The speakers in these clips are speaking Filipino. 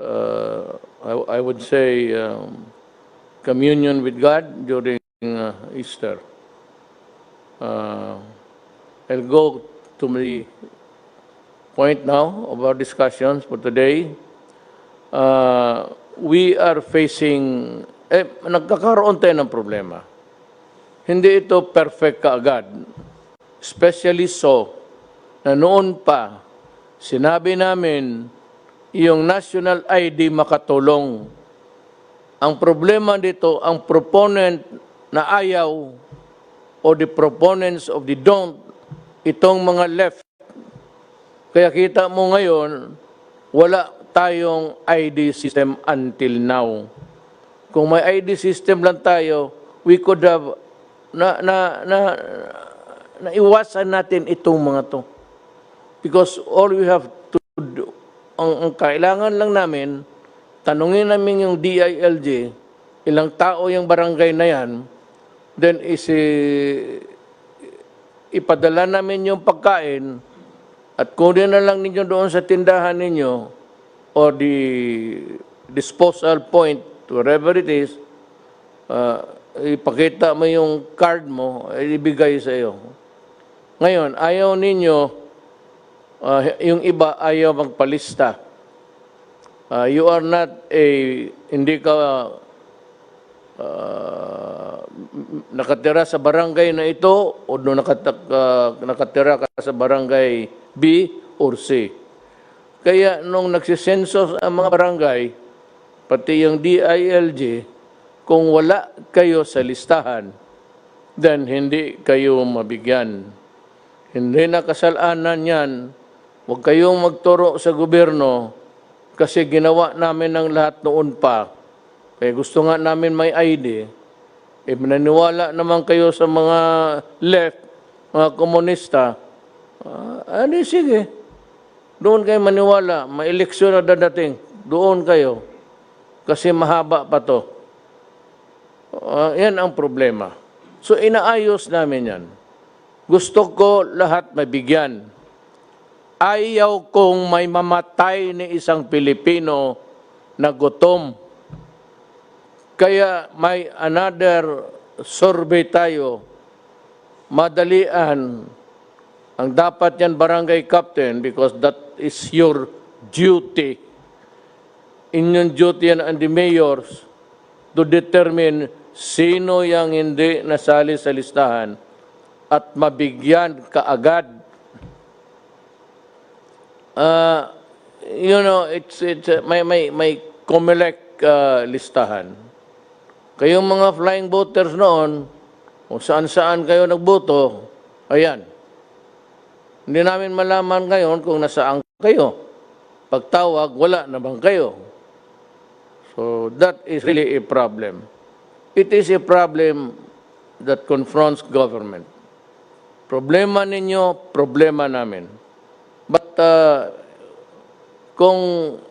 I would say, communion with God during Easter. I'll go to the point now of our discussions for today. We are facing, nagkakaroon tayo ng problema. Hindi ito perfect kaagad. Especially so, na noon pa, sinabi namin, yung national ID makatulong. Ang problema dito, ang proponent na ayaw o the proponents of the don't, itong mga left. Kaya kita mo ngayon, wala tayong ID system until now. Kung may ID system lang tayo, we could have naiwasan natin itong mga to. Because all we have to do, ang kailangan lang namin, tanungin namin yung DILG, ilang tao yung barangay na yan, then ipadala namin yung pagkain at kunin na lang ninyo doon sa tindahan ninyo or the disposal point, wherever it is, ipakita mo yung card mo, ibigay sa iyo. Ngayon, ayaw ninyo, yung iba ayaw magpalista. You are not hindi ka nakatira sa barangay na ito o nakatira ka sa barangay B or C. Kaya nung nagsisensos ang mga barangay, pati yung DILG, kung wala kayo sa listahan, then hindi kayo mabigyan. Hindi na kasalanan yan. Huwag kayong magturo sa gobyerno kasi ginawa namin ng lahat noon pa. Kaya gusto nga namin may ID. Mananiwala naman kayo sa mga left, mga komunista. Sige. Doon kayo maniwala. May eleksyon na dadating. Doon kayo. Kasi mahaba pa to. Yan ang problema. So inaayos namin yan. Gusto ko lahat mabigyan. Ayaw kong may mamatay ni isang Pilipino na gutom. Kaya may another survey tayo. Madalian. Ang dapat yan barangay captain because that is your duty. Inyong duty yan and the mayors to determine sino yung hindi nasali sa listahan at mabigyan kaagad. May COMELEC listahan. Kayong mga flying voters noon, kung saan-saan kayo nagboto, ayan. Hindi namin malaman ngayon kung nasaan kayo. Pagtawag, wala naman kayo. So that is really a problem. It is a problem that confronts government. Problema ninyo, problema namin. But kung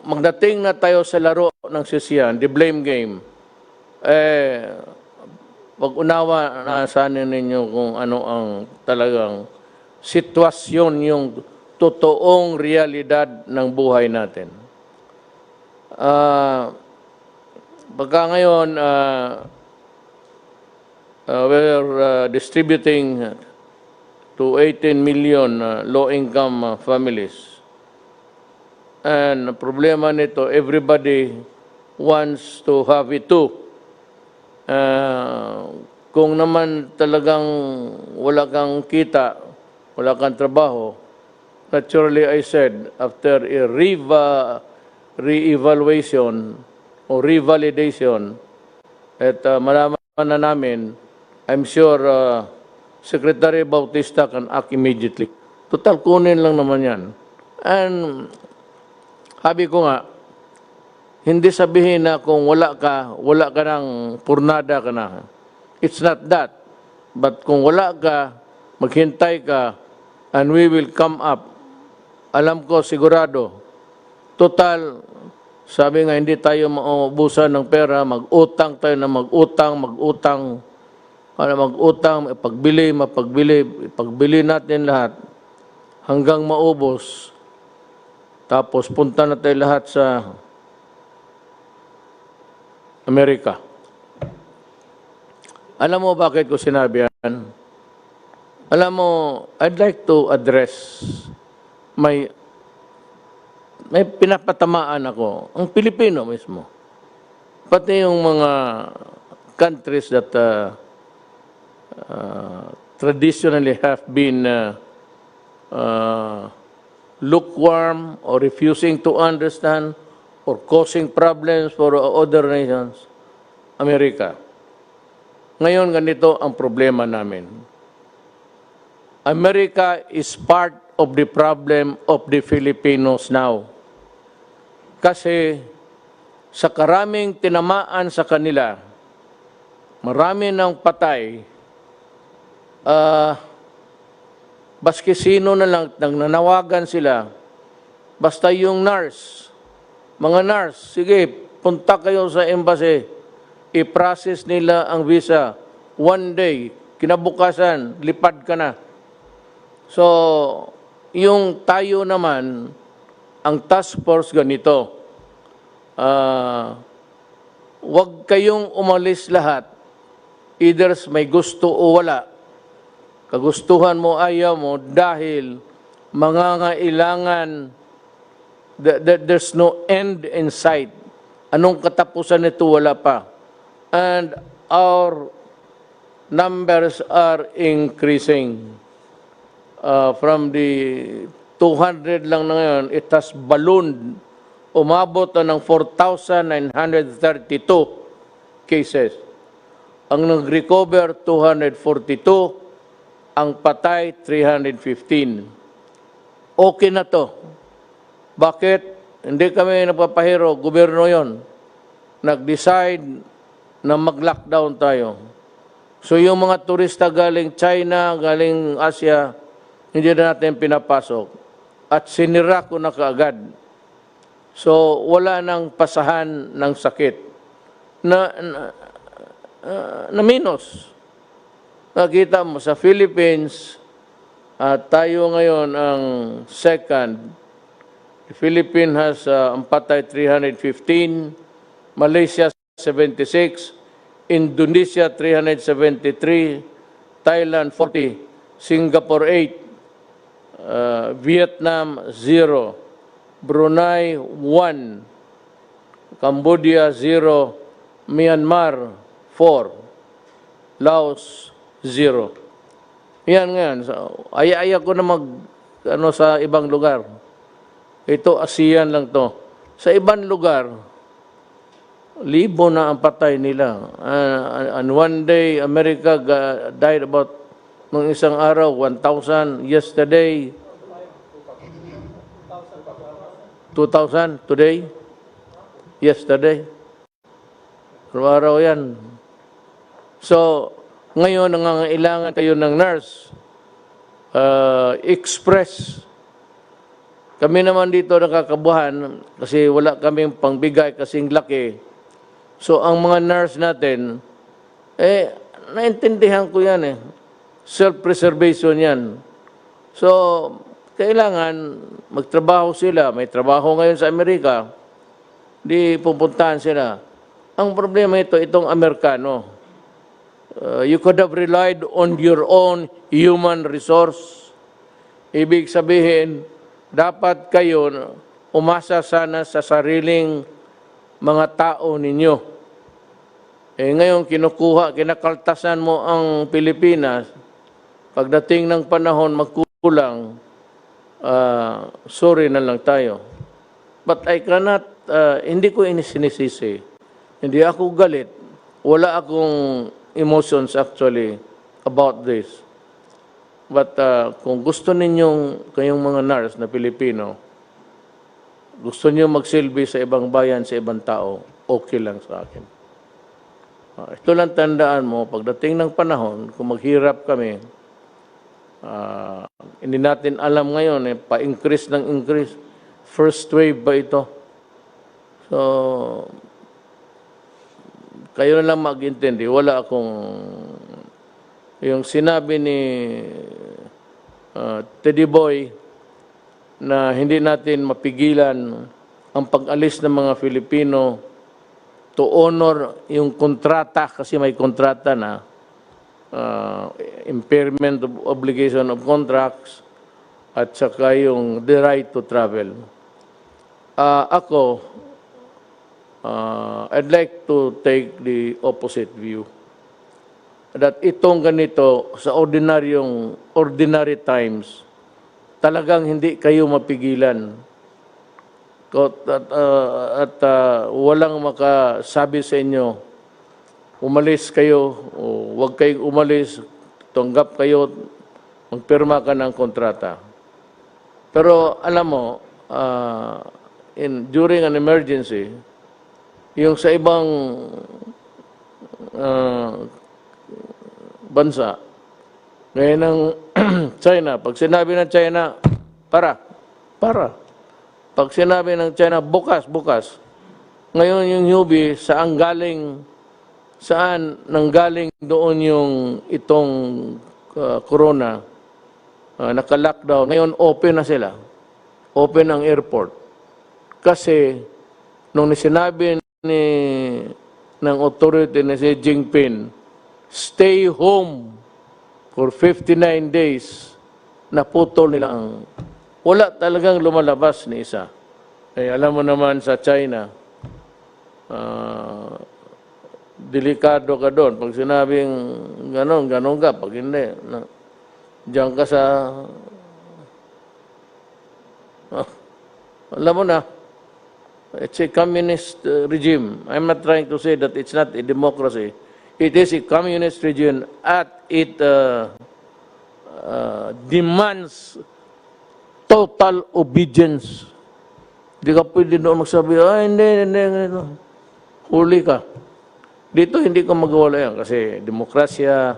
magdating na tayo sa laro ng sisiyan, the blame game, pag-unawa na sana ninyo kung ano ang talagang sitwasyon, yung totoong realidad ng buhay natin. Pagka ngayon, we're distributing to 18 million low-income families. And ang problema nito, everybody wants to have it too. Kung naman talagang wala kang kita, wala kang trabaho, naturally I said, after a re-evaluation o revalidation, at malaman na namin, I'm sure Secretary Bautista can act immediately. Total, kunin lang naman yan. And sabi ko nga, hindi sabihin na kung wala ka ng purnada ka na. It's not that. But kung wala ka, maghintay ka, and we will come up. Alam ko, sigurado. Total, sabi nga, hindi tayo maubusan ng pera, mag-utang tayo na mag-utang, ipagbili natin lahat hanggang maubos. Tapos punta na tayo lahat sa Amerika. Alam mo bakit ko sinabi yan? Alam mo, I'd like to address may pinapatamaan ako, ang Pilipino mismo. Pati yung mga countries that traditionally have been lukewarm or refusing to understand or causing problems for other nations, Amerika. Ngayon, ganito ang problema namin. America is part of the problem of the Filipinos now. Kasi sa karaming tinamaan sa kanila, marami ng patay, baski sino na lang nanawagan sila, basta yung nurse, mga nurse, sige, punta kayo sa embassy, i-process nila ang visa. One day, kinabukasan, lipad ka na. So, yung tayo naman, ang task force ganito, wag kayong umalis lahat, either may gusto o wala. Kagustuhan mo, ayaw mo, dahil mangangailangan, there's no end in sight. Anong katapusan nito? Wala pa. And our numbers are increasing. From the 200 lang na ngayon, it has ballooned. Umabot na ng 4,932 cases. Ang nag-recover, 242. Ang patay, 315. Okay na to. Bakit? Hindi kami napapahiro. Gobyerno yon. Nag-decide na mag-lockdown tayo. So yung mga turista galing China, galing Asia, hindi na natin pinapasok. At sinira ko na kaagad. So wala nang pasahan ng sakit. Na minus. Nakita mo sa Philippines, tayo ngayon ang second. The Philippines has ang patay 315, Malaysia 76, Indonesia 373, Thailand 40, Singapore 8, Vietnam 0, Brunei 1, Cambodia 0, Myanmar 4, Laos 0. Yan ngayon. So, aya ko na sa ibang lugar. Ito, ASEAN lang to. Sa ibang lugar, libo na ang patay nila. And one day, America died about, nung isang araw, 1,000. Yesterday, 2,000. Today? Yesterday. Araw yan. So, ngayon, nangangailangan kayo ng nurse. Express. Kami naman dito nakakabuhan kasi wala kaming pangbigay kasing laki. So, ang mga nurse natin, naintindihan ko yan Self-preservation yan. So, kailangan magtrabaho sila. May trabaho ngayon sa Amerika. Di pupuntahan sila. Ang problema itong Amerikano. You could have relied on your own human resource. Ibig sabihin, dapat kayo umasa sana sa sariling mga tao ninyo. Ngayon, kinakaltasan mo ang Pilipinas. Pagdating ng panahon, magkulang, sorry na lang tayo. But I cannot, hindi ko sinisisi. Hindi ako galit. Wala akong emotions actually about this. But kung gusto ninyong, kayong mga nurse na Pilipino, gusto niyo magsilbi sa ibang bayan, sa ibang tao, okay lang sa akin. Ito lang tandaan mo, pagdating ng panahon, kung maghirap kami, hindi natin alam ngayon, pa-increase ng increase. First wave ba ito? So, kayo na lang mag-intindi. Wala akong... Yung sinabi ni Teddy Boy na hindi natin mapigilan ang pag-alis ng mga Filipino to honor yung kontrata, kasi may kontrata na, impairment of obligation of contracts, at saka yung the right to travel. Ako, I'd like to take the opposite view. That itong ganito, sa ordinary times, talagang hindi kayo mapigilan. At walang makasabi sa inyo, umalis kayo o huwag kayong umalis, tanggap kayo, magpirma ka ng kontrata. Pero alam mo, during an emergency, yung sa ibang bansa, ngayon ng China, pag sinabi ng China, para. Pag sinabi ng China, bukas. Ngayon yung Newbie, saan nanggaling doon yung itong corona, naka-lockdown. Ngayon open na sila. Open ang airport. Kasi nung sinabi ng authority na si Jinping, stay home for 59 days, naputol nila ang... Wala talagang lumalabas ni isa. Alam mo naman sa China, delikado ka doon. Pag sinabing ganon ka. Pag hindi, diyan ka sa... alam mo na, it's a communist regime. I'm not trying to say that it's not a democracy. It is a communist regime at it demands total obedience. Hindi ka pwede doon magsabi, hindi. Huli ka. Dito hindi ka magawala yan kasi demokrasya,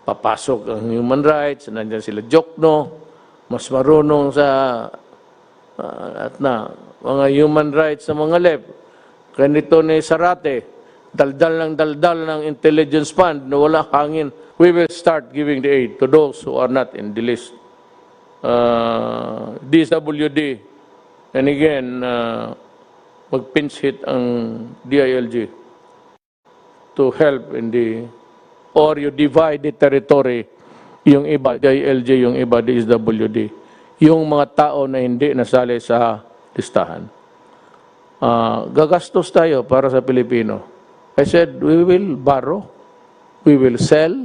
papasok ang human rights, nandiyan sila Jokno, mas marunong sa mga human rights sa mga left. Ganito ni Sarate, daldal ng intelligence fund na wala hangin. We will start giving the aid to those who are not in the list. DSWD, and again, mag-pinch hit ang DILG to help in or you divide the territory, yung iba, DILG, yung iba, DSWD, yung mga tao na hindi nasali sa listahan. Gagastos tayo para sa Pilipino. I said, we will borrow, we will sell,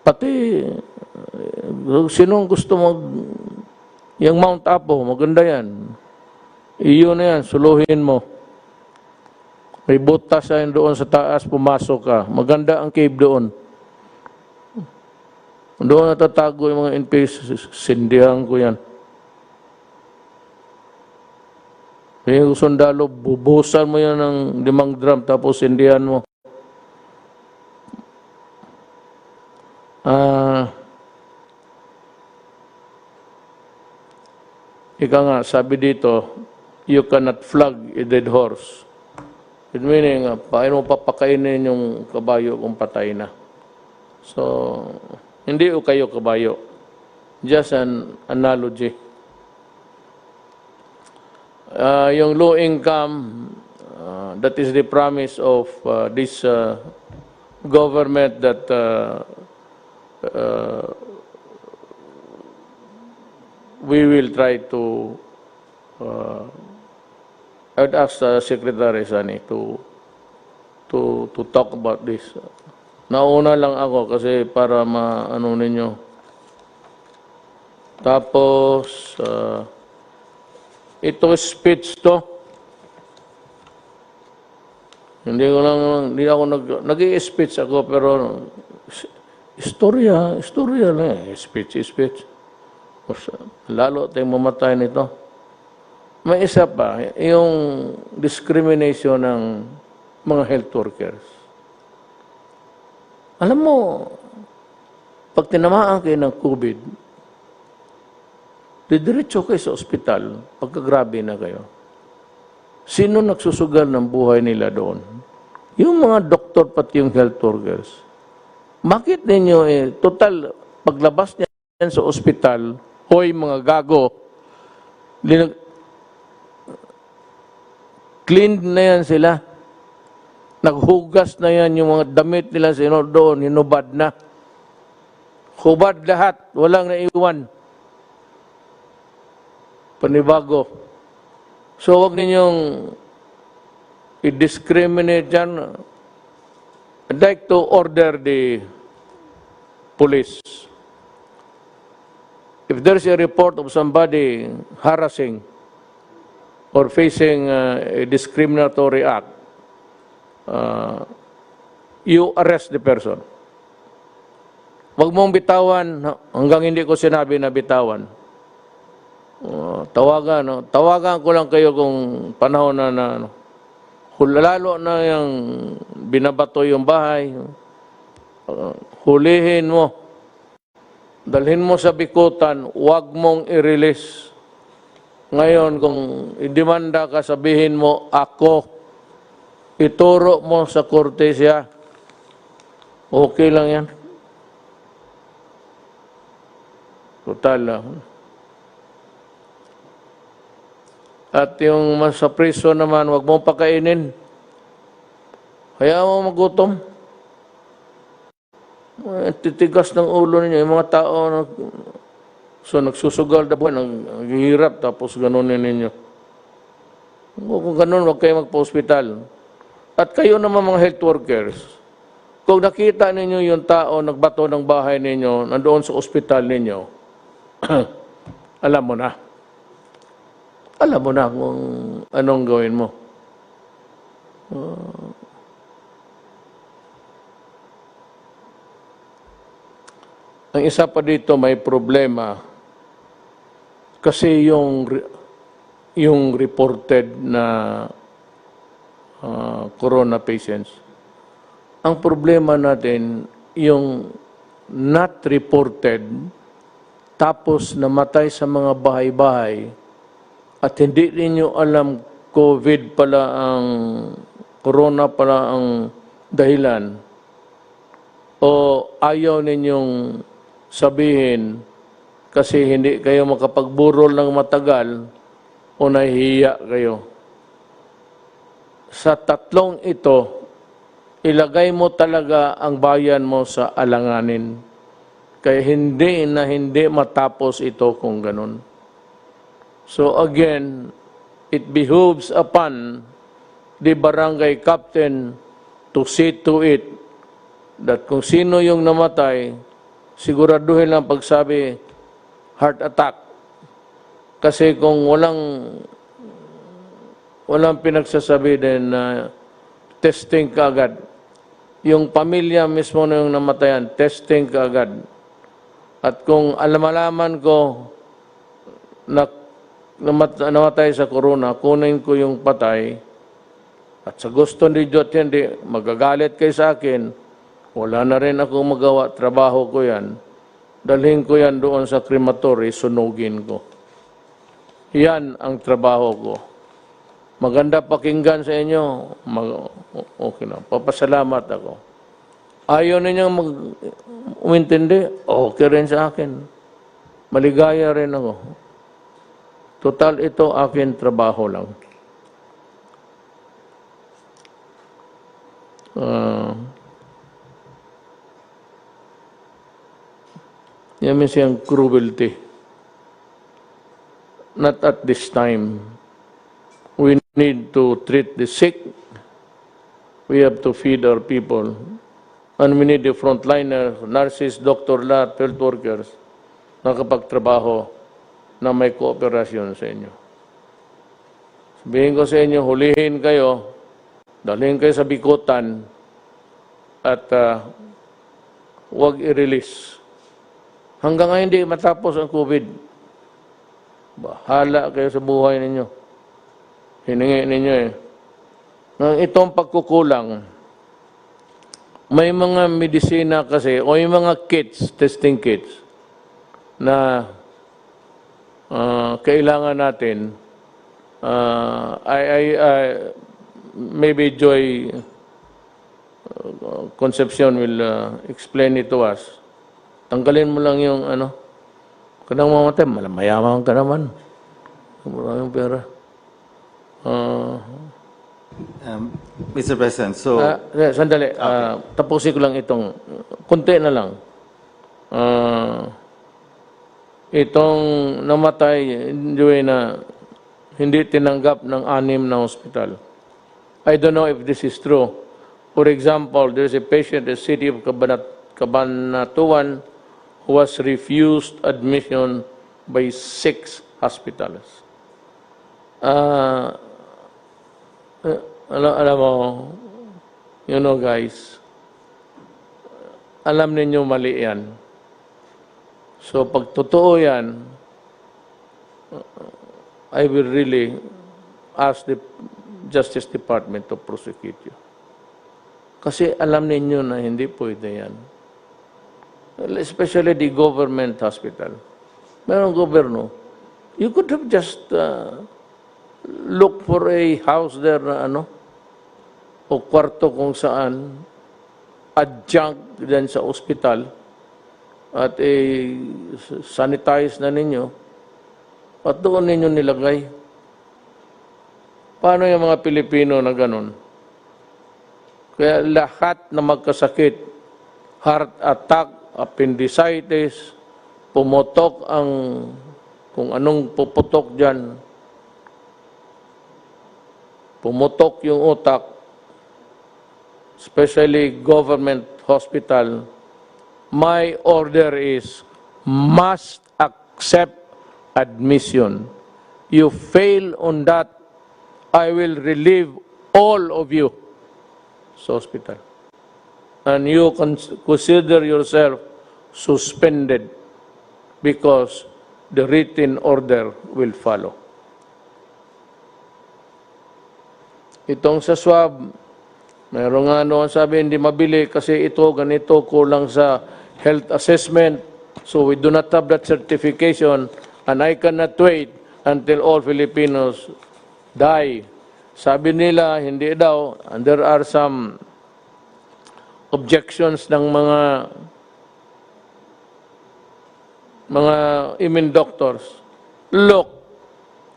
pati sinong gusto yung Mount Apo, maganda yan. Iyo na yan, suluhin mo. May butas yan doon sa taas, pumasok ka. Maganda ang cave doon. Doon natatago yung mga NPS, sindihan ko yan. Yung sundalo, bubusan mo yan ng 5 drum, tapos sindihan mo. Ika nga, sabi dito, you cannot flog a dead horse. It meaning, paano mo papakainin yung kabayo kung patay na? So, hindi o kayo kabayo. Just an analogy. Yung low income, that is the promise of this government that we will try to I would ask Secretary Sani to talk about this. Nauna lang ako kasi para maano ninyo. Tapos ito speech to. Hindi ako nag-i-speech ako pero istorya lang speech. Lalo tayong mamatay nito. May isa pa, yung discrimination ng mga health workers. Alam mo, pag tinamaan kayo ng COVID, didiretso kayo sa ospital, pagkagrabe na kayo. Sino nagsusugal ng buhay nila doon? Yung mga doktor pati yung health workers. Bakit ninyo total, paglabas niyan sa ospital, hoy mga gago, cleaned na yan sila. Naghugas na yan yung mga damit nila doon, hinubad na. Hubad lahat, walang naiwan. Panibago. So huwag ninyong i-discriminate dyan. I'd like to order the police. If there's a report of somebody harassing or facing a discriminatory act, you arrest the person. Huwag mong bitawan hanggang hindi ko sinabi na bitawan. Tawagan ko lang kayo kung panahon na lalo na yung binabato yung bahay, hulihin mo. Dalhin mo sa bikutan, huwag mong i-release. Ngayon, kung idemanda ka, sabihin mo, ako, ituro mo sa korte siya. Okay lang yan. Total lang. At yung sa priso naman, huwag mong pakainin. Kaya mo magutom. Titigas ng ulo ninyo. Yung mga tao nagsusugal na buwan, naghihirap, tapos ganunin ninyo. Kung ganun, huwag kayo magpa-hospital. At kayo naman mga health workers, kung nakita ninyo yung tao nagbato ng bahay ninyo, nandoon sa ospital ninyo, alam mo na. Alam mo na kung anong gawin mo. Ang isa pa dito, may problema. Kasi yung reported na corona patients, ang problema natin, yung not reported, tapos namatay sa mga bahay-bahay, at hindi ninyo alam COVID pala ang, corona pala ang dahilan, o ayaw ninyong sabihin kasi hindi kayo makapagburol ng matagal o nahihiya kayo. Sa tatlong ito, ilagay mo talaga ang bayan mo sa alanganin. Kaya hindi matapos ito kung ganun. So again, it behooves upon the barangay captain to see to it that kung sino yung namatay, siguraduhin lang pagsabi, heart attack. Kasi kung walang pinagsasabi din na testing kaagad, yung pamilya mismo na yung namatayan, testing kaagad. At kung alam-alaman ko na namatay sa corona, kunin ko yung patay, at sa gusto ni Diyos hindi, magagalit kayo sa akin, wala na rin ako magawa, trabaho ko yan, dalhin ko yan doon sa crematory, sunugin ko. Yan ang trabaho ko. Maganda pakinggan sa inyo, okay na, papasalamat ako. Ayaw ninyong umintindi, okay rin sa akin. Maligaya rin ako. Total ito akin trabaho lang. Yan means yung cruelty. Not at this time. We need to treat the sick. We have to feed our people. And we need the frontliners, nurses, doctor, lahat, health workers, na kapagtrabaho na may kooperasyon sa inyo. Sabihin ko sa inyo, hulihin kayo, dalhin kayo sa bikutan, at huwag i-release. Hanggang ngayon hindi matapos ang COVID. Bahala kayo sa buhay ninyo. Hiningi ninyo eh. Nang itong pagkukulang, may mga medisina kasi, o yung mga kits, testing kits, na kailangan natin. Maybe Joy Concepcion will explain it to us. Tanggalin mo lang yung kanang mamatay, mayaman ka naman. Maraming pera. Mr. President, so Sandali, tapusin ko lang itong, kunti na lang. Itong namatay, na hindi tinanggap ng 6 na hospital. I don't know if this is true. For example, there's a patient in the city of Cabanatuan who was refused admission by 6 hospitals. Alam mo, guys, alam ninyo mali yan. So, pag totoo yan, I will really ask the Justice Department to prosecute you. Kasi alam ninyo na hindi pwede yan. Especially the government hospital. Merong gobyerno. You could have just look for a house there na o kwarto kung saan adjunct din sa ospital at sanitize na ninyo at doon ninyo nilagay. Paano yung mga Pilipino na ganun? Kaya lahat na magkasakit, heart attack, appendicitis, pumutok ang kung anong puputok dyan, pumutok yung utak, especially government hospital, my order is must accept admission. You fail on that, I will relieve all of you sa hospital. And you consider yourself suspended because the written order will follow. Itong sa swab, mayroon nga sabi hindi mabili kasi ito, ganito, kulang sa health assessment. So we do not have that certification and I cannot wait until all Filipinos die. Sabi nila, hindi daw, and there are some objections ng mga immune doctors. Look,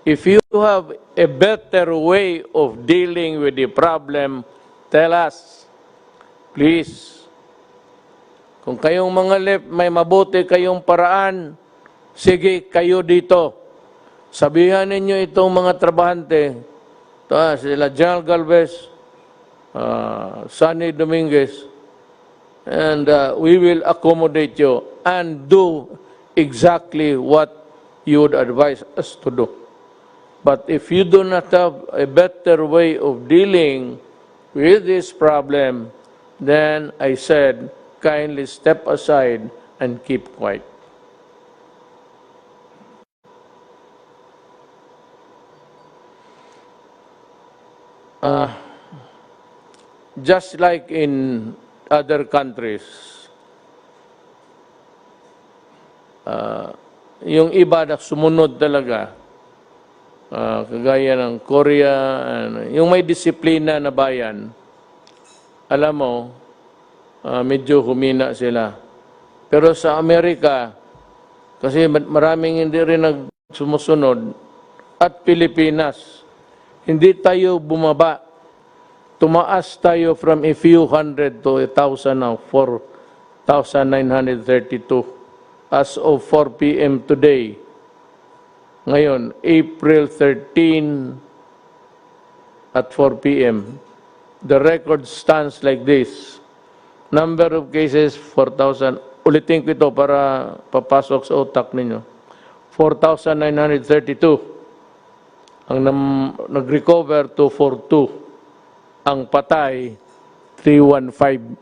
if you have a better way of dealing with the problem, tell us, please. Kung kayong mga may mabuti kayong paraan, sige kayo dito. Sabihan ninyo itong mga trabahante, sila General Galvez, Sonny Dominguez, and we will accommodate you and do exactly what you would advise us to do. But if you do not have a better way of dealing with this problem, then I said, kindly step aside and keep quiet. Just like in other countries, yung iba na sumunod talaga, kagaya ng Korea, yung may disiplina na bayan, alam mo, medyo humina sila. Pero sa Amerika, kasi maraming hindi rin sumusunod, at Pilipinas, hindi tayo bumaba. Tumaas tayo from a few hundred to 1,000 now, 4,932 as of 4 p.m. today. Ngayon, April 13 at 4 p.m. The record stands like this. Number of cases, 4,000. Ulitin ko ito para papasok sa utak ninyo. 4,932. Ang nag-recover, 242. Ang patay, 315.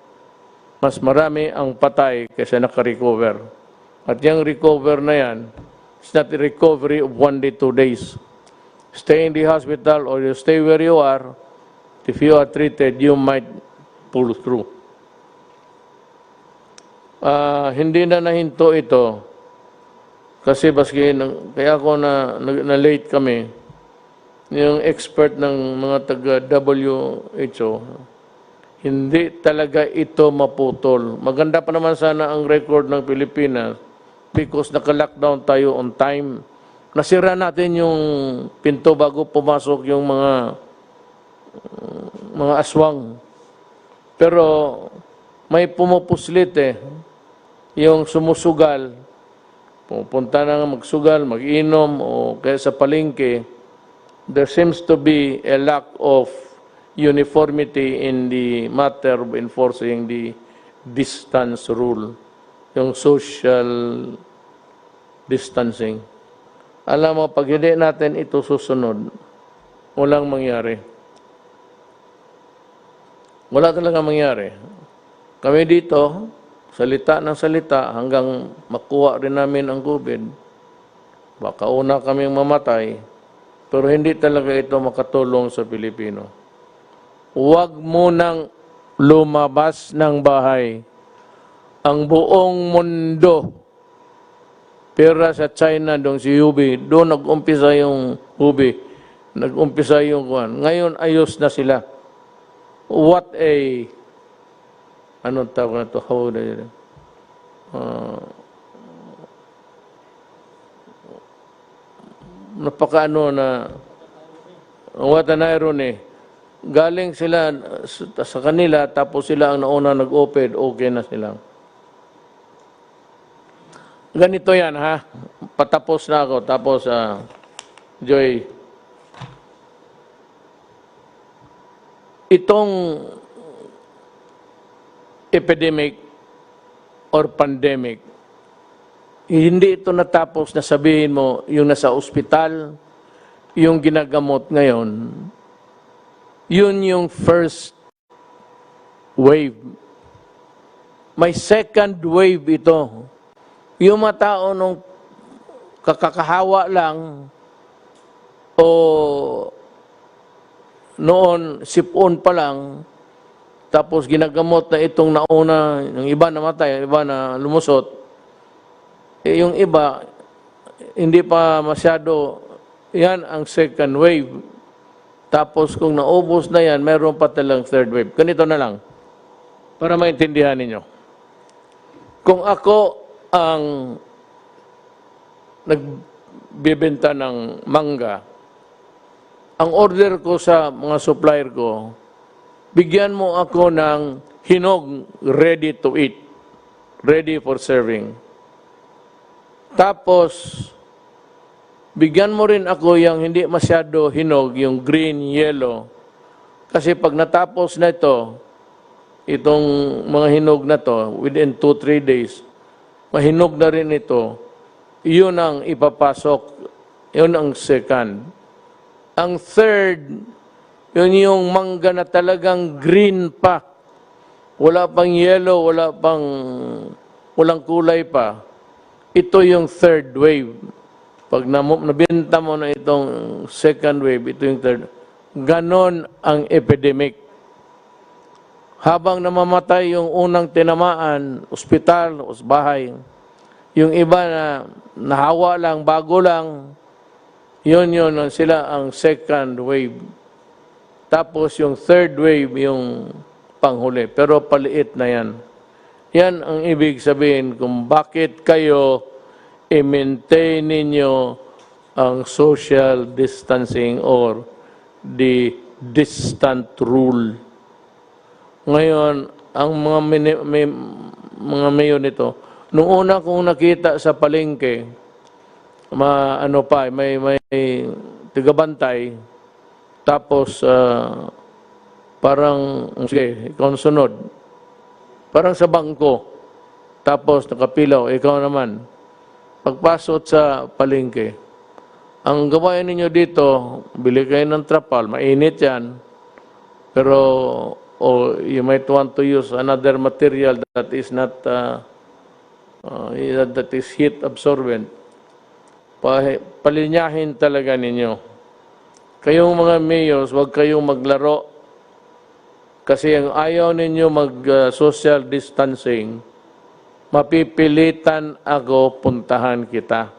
Mas marami ang patay kaysa naka-recover. At yung recover na yan, it's not a recovery of 1 day, 2 days. Stay in the hospital or you stay where you are. If you are treated, you might pull through. Hindi na nahinto ito. Kasi baski, kaya ako na late kami. Yung expert ng mga taga-WHO, hindi talaga ito maputol. Maganda pa naman sana ang record ng Pilipinas because naka-lockdown tayo on time. Nasira natin yung pinto bago pumasok yung mga mga aswang. Pero may pumupuslit yung sumusugal, pupunta na magsugal, mag-inom, o kaya sa palengke, there seems to be a lack of uniformity in the matter of enforcing the distance rule, yung social distancing. Alam mo, pag hindi natin ito susunod, walang mangyari. Wala talaga mangyari. Kami dito, salita ng salita hanggang makuha rin namin ang COVID. Baka una kaming mamatay, pero hindi talaga ito makatulong sa Pilipino. Huwag munang lumabas ng bahay. Ang buong mundo, pera sa China, doon si Hubei, doon nag-umpisa yung Hubei, nag-umpisa yung kuwan. Ngayon, ayos na sila. What a, anong tawag na ito? How would I, napakaano na, what an irony. Galing sila sa kanila, tapos sila ang nauna nag-open, okay na sila. Ganito yan, ha? Patapos na ako. Tapos, Joy, itong epidemic or pandemic, hindi ito natapos na sabihin mo yung nasa ospital, yung ginagamot ngayon, yun yung first wave. May second wave ito. Yung mga tao nung kakakahawa lang o noon sipon pa lang, tapos ginagamot na itong nauna, yung iba namatay, yung iba na lumusot, yung iba hindi pa masyado, yan ang second wave. Tapos kung naubos na yan, meron pa talang third wave. Ganito na lang, para maintindihan ninyo. Kung ako ang nagbibenta ng mangga, ang order ko sa mga supplier ko, bigyan mo ako ng hinog ready to eat, ready for serving. Tapos, bigyan mo rin ako yung hindi masyado hinog, yung green, yellow. Kasi pag natapos na ito, itong mga hinog na to, within 2-3 days, mahinog na rin ito, yun ang ipapasok, yun ang second. Ang third, yun yung mangga na talagang green pa. Wala pang yellow, walang kulay pa. Ito yung third wave. Pag nabenta mo na itong second wave, ito yung third. Ganon ang epidemic. Habang namamatay yung unang tinamaan, ospital, bahay, yung iba na nahawa lang, bago lang, yun sila ang second wave. Tapos yung third wave, yung panghuli. Pero paliit na yan. Yan ang ibig sabihin kung bakit kayo i-maintain ninyo ang social distancing or the distant rule. Ngayon, ang mga mayo nito, nung una kong nakita sa palengke, may tigabantay, tapos parang, sige, ikaw ang sunod, parang sa bangko, tapos nakapilaw, ikaw naman. Pagpasok sa palengke, ang gawain ninyo dito, bili kayo ng trapal, mainit yan, pero you might want to use another material that is not that is heat absorbent. Palinyahin talaga ninyo. Kayong mga mayors, huwag kayong maglaro. Kasi ang ayaw ninyo mag-social distancing, mapipilitan ako puntahan kita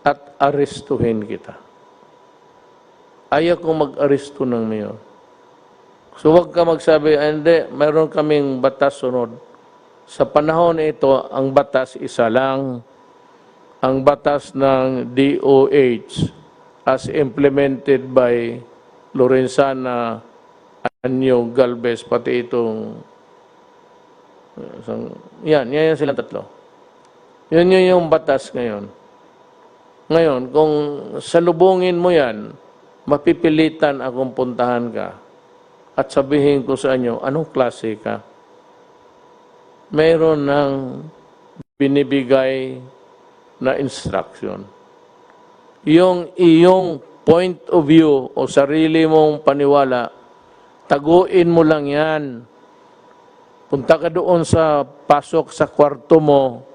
at arestuhin kita. Ayaw kong mag-aresto ng mayor. So huwag ka magsabi, hindi, mayroon kaming batas sunod. Sa panahon ito, ang batas isa lang. Ang batas ng DOH as implemented by Lorenzana, Anyo, Galvez, pati itong yan silang tatlo. Yun yung batas ngayon. Ngayon, kung salubungin mo yan, mapipilitan akong puntahan ka at sabihin ko sa inyo, anong klase ka? Mayroon ng binibigay na instruction. Yung iyong point of view o sarili mong paniwala, taguin mo lang yan. Punta ka doon sa pasok sa kwarto mo,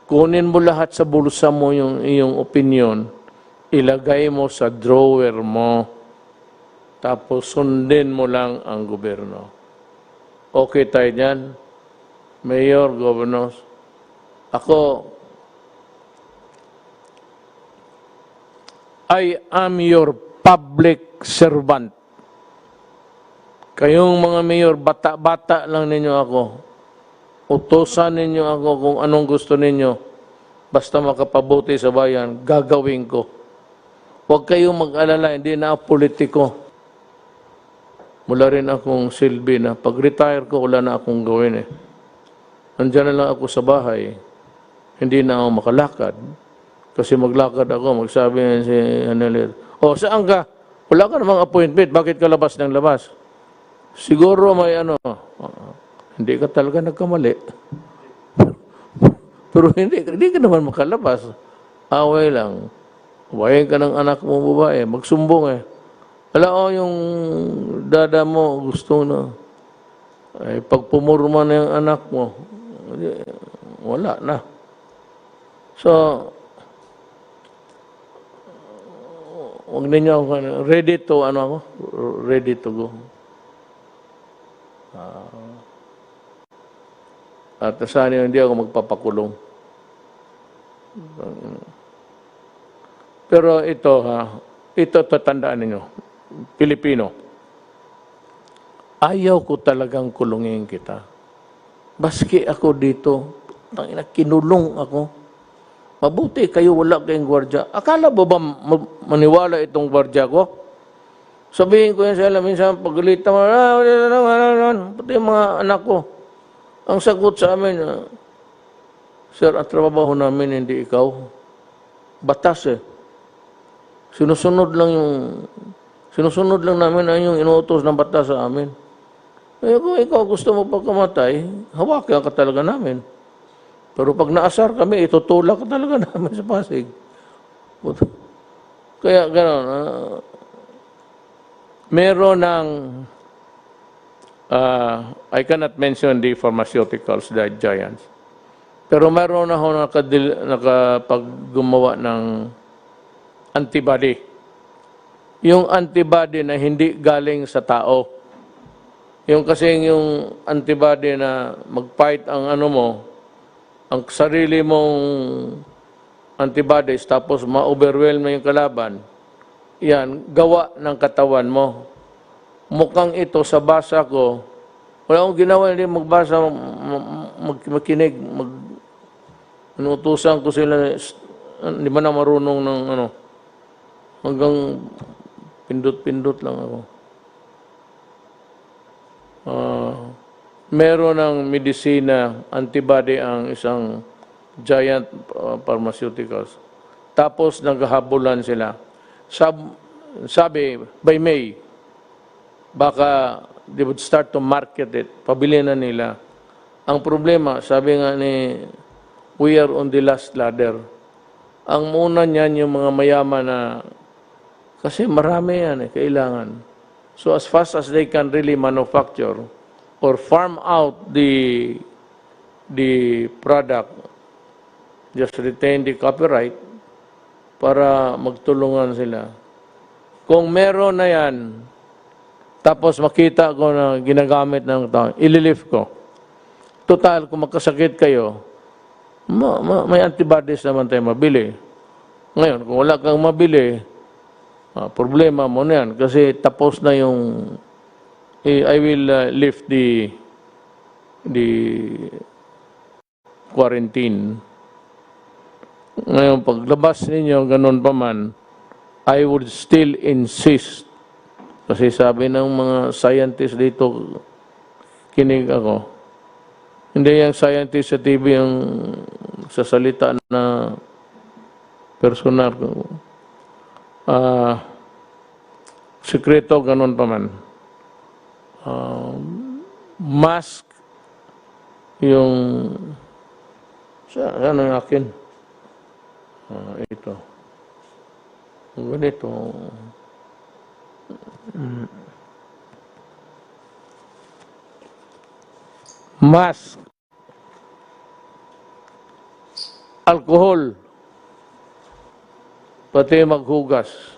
kunin mo lahat sa bulsa mo yung iyong opinion, ilagay mo sa drawer mo, tapos sundin mo lang ang gobyerno. Okay tayo dyan? Mayor, governors, ako, I am your public servant. Kayong mga mayor, bata-bata lang ninyo ako. Utosan ninyo ako kung anong gusto ninyo. Basta makapabuti sa bayan, gagawin ko. Huwag kayong mag-alala, hindi na ako politiko. Mula rin akong silbi na pag-retire ko, wala na akong gawin eh. Nandiyan na lang ako sa bahay. Hindi na ako makalakad. Kasi maglakad ako, magsabi si Hanelir, saan ka? Wala ka namang appointment, bakit ka labas ng labas? Siguro may hindi ka talaga nagkamali. Pero hindi ka naman makalabas. Away lang. Huwayin ka ng anak mo babae, magsumbong eh. Yung dada mo gusto na. Ay, pag pumurma na yung anak mo, wala na. So, huwag ninyo ako, ready to go. At sana hindi ako magpapakulong. Pero ito tatandaan ninyo, Pilipino, ayaw ko talagang kulungin kita. Baski ako dito, kinulong ako. Mabuti kayo, wala kayong gwardya. Akala mo ba maniwala itong gwardya ko? Sabihin ko yan sa alam, minsan paglita mo, pati yung mga anak ko. Ang sagot sa amin, Sir, ang trabaho namin, hindi ikaw. Batas eh. Sinusunod lang namin ang yung inuutos ng batas sa amin. Kung ikaw gusto mo pagkamatay, hawakan ka talaga namin. Pero pag naasar kami, itutulak ka talaga namin sa Pasig. Kaya gano'n, meron ng, I cannot mention the pharmaceuticals, the giants. Pero meron na ako nakapaggumawa ng antibody. Yung antibody na hindi galing sa tao. Yung kasing yung antibody na mag-fight ang ang sarili mong antibodies, tapos ma-overwhelm mo yung kalaban, yan, gawa ng katawan mo. Mukhang ito sa basa ko, wala akong ginawa, hindi magbasa, makinig, inutusan ko sila, hindi ba na marunong ng hanggang pindot-pindot lang ako. Meron ng medisina, antibody ang isang giant pharmaceuticals. Tapos naghahabulan sila. Sabi, by May, baka they would start to market it. Pabili na nila. Ang problema, sabi nga we are on the last ladder. Ang muna niyan yung mga mayaman na, kasi marami yan kailangan. So as fast as they can really manufacture, or farm out the product, just retain the copyright para magtulungan sila. Kung meron na yan, tapos makita ko na ginagamit ng tao, ililift ko. Total, kung magkasakit kayo, may antibodies naman tayo mabili. Ngayon, kung wala kang mabili, problema mo na yan kasi tapos na yung I will lift the quarantine. Ngayon, paglabas ninyo, ganun pa man, I would still insist Kasi sabi ng mga scientist dito, kinig ako. Hindi yung scientist sa TV yung sasalita na personal. Sekreto, ganun pa man. Mask yung ano yung akin? Ito. Ganito. Mask. Alcohol. Pati maghugas.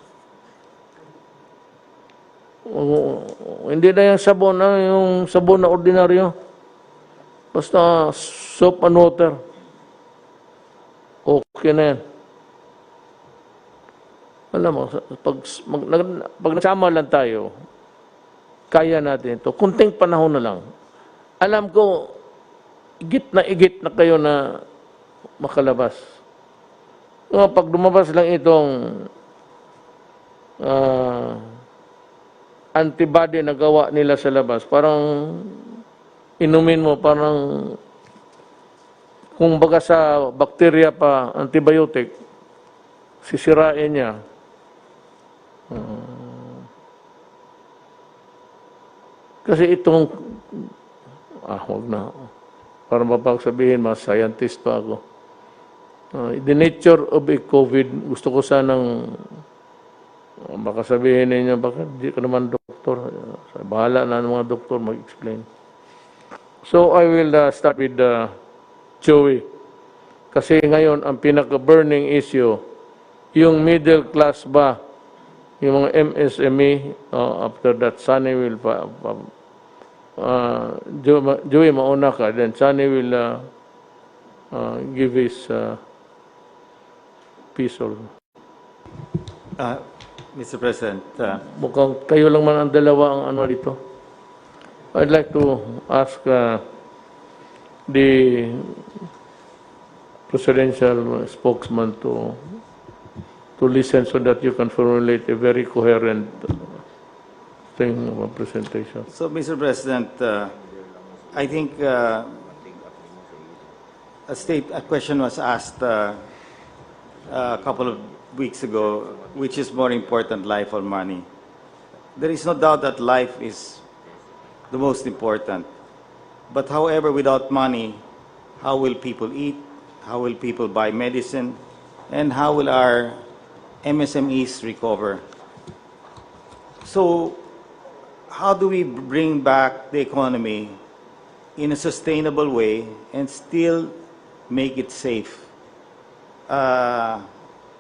Hindi na yung sabon na ordinaryo. Basta soap and water. Okay na yan. Alam mo, pag nagsama lang tayo, kaya natin ito. Kunting panahon na lang. Alam ko, igit na kayo na makalabas. Pag lumabas lang itong antibody na gawa nila sa labas, parang inumin mo, parang kung baga sa bakterya pa, antibiotic, sisirain niya. Kasi itong, wag na. Para mapagsabihin, mas scientist pa ako. The nature of a COVID, gusto ko sanang baka sabihin ninyo, bakit di ka naman doktor? Bahala na ng mga doktor mag-explain. So I will start with Joey. Kasi ngayon, ang pinaka-burning issue, yung middle class ba, yung mga MSME, after that, Sunny will Joey, mauna ka, then Sunny will give his piece of. Mr. President. Mukhang kayo lang man ang dalawa ang ano dito. I'd like to ask the presidential spokesman to listen so that you can formulate a very coherent thing of a presentation. So, Mr. President, I think a question was asked a couple of weeks ago, which is more important, life or money? There is no doubt that life is the most important. But however, without money, how will people eat? How will people buy medicine? And how will our MSMEs recover? So, how do we bring back the economy in a sustainable way and still make it safe?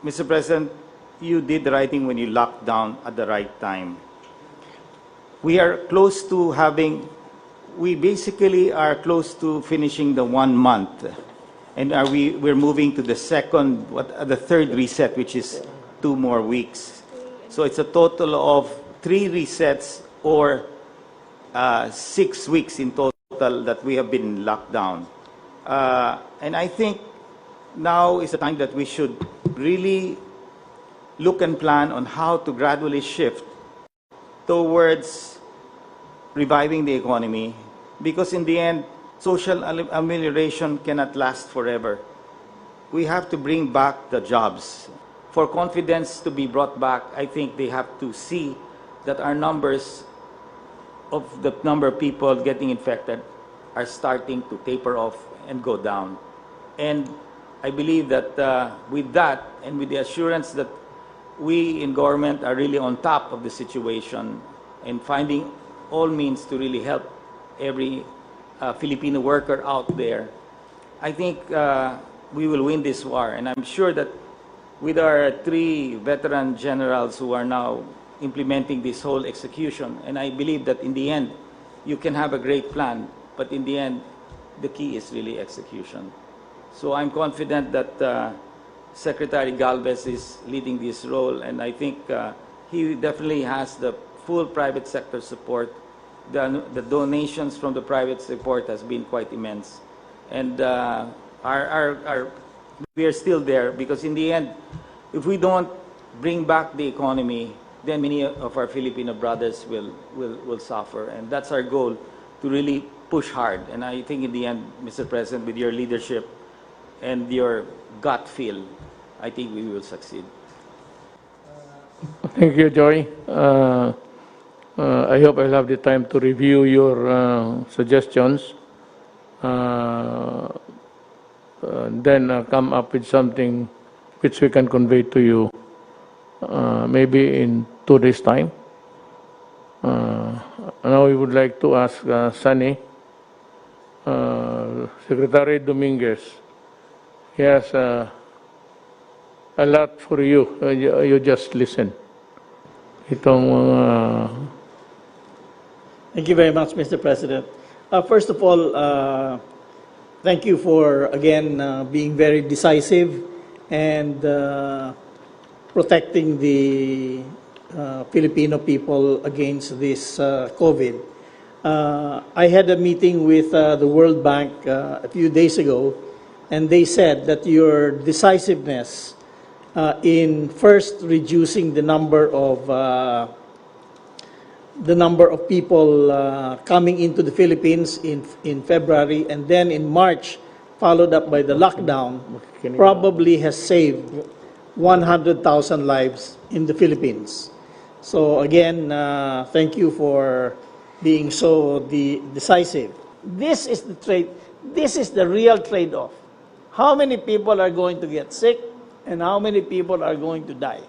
Mr. President, you did the right thing when you locked down at the right time. We are close to we basically are close to finishing the 1 month. And we're moving to the third reset, which is 2 more weeks. So it's a total of 3 resets or 6 weeks in total that we have been locked down. And I think now is the time that we should really look and plan on how to gradually shift towards reviving the economy, because in the end, social amelioration cannot last forever. We have to bring back the jobs. For confidence to be brought back, I think they have to see that our numbers of the number of people getting infected are starting to taper off and go down. And I believe that with that and with the assurance that we in government are really on top of the situation and finding all means to really help every Filipino worker out there, I think we will win this war. And I'm sure that with our 3 veteran generals who are now implementing this whole execution, and I believe that in the end, you can have a great plan, but in the end, the key is really execution. So I'm confident that Secretary Galvez is leading this role, and I think he definitely has the full private sector support. The donations from the private support has been quite immense. And we are still there, because in the end, if we don't bring back the economy, then many of our Filipino brothers will suffer. And that's our goal, to really push hard. And I think in the end, Mr. President, with your leadership and your gut feel, I think we will succeed. Thank you, Joy. I hope I'll have the time to review your suggestions, then come up with something which we can convey to you maybe in 2 days' time. Now we would like to ask Sunny, Secretary Dominguez. He has a lot for you. You just listen. Itong Thank you very much, Mr. President. First of all, thank you for, again, being very decisive and protecting the Filipino people against this COVID. I had a meeting with the World Bank a few days ago, and they said that your decisiveness in first reducing the number of people coming into the Philippines in February, and then in March, followed up by the lockdown, probably has saved 100,000 lives in the Philippines. So again, thank you for being so decisive. This is the trade. This is the real trade-off. How many people are going to get sick and how many people are going to die?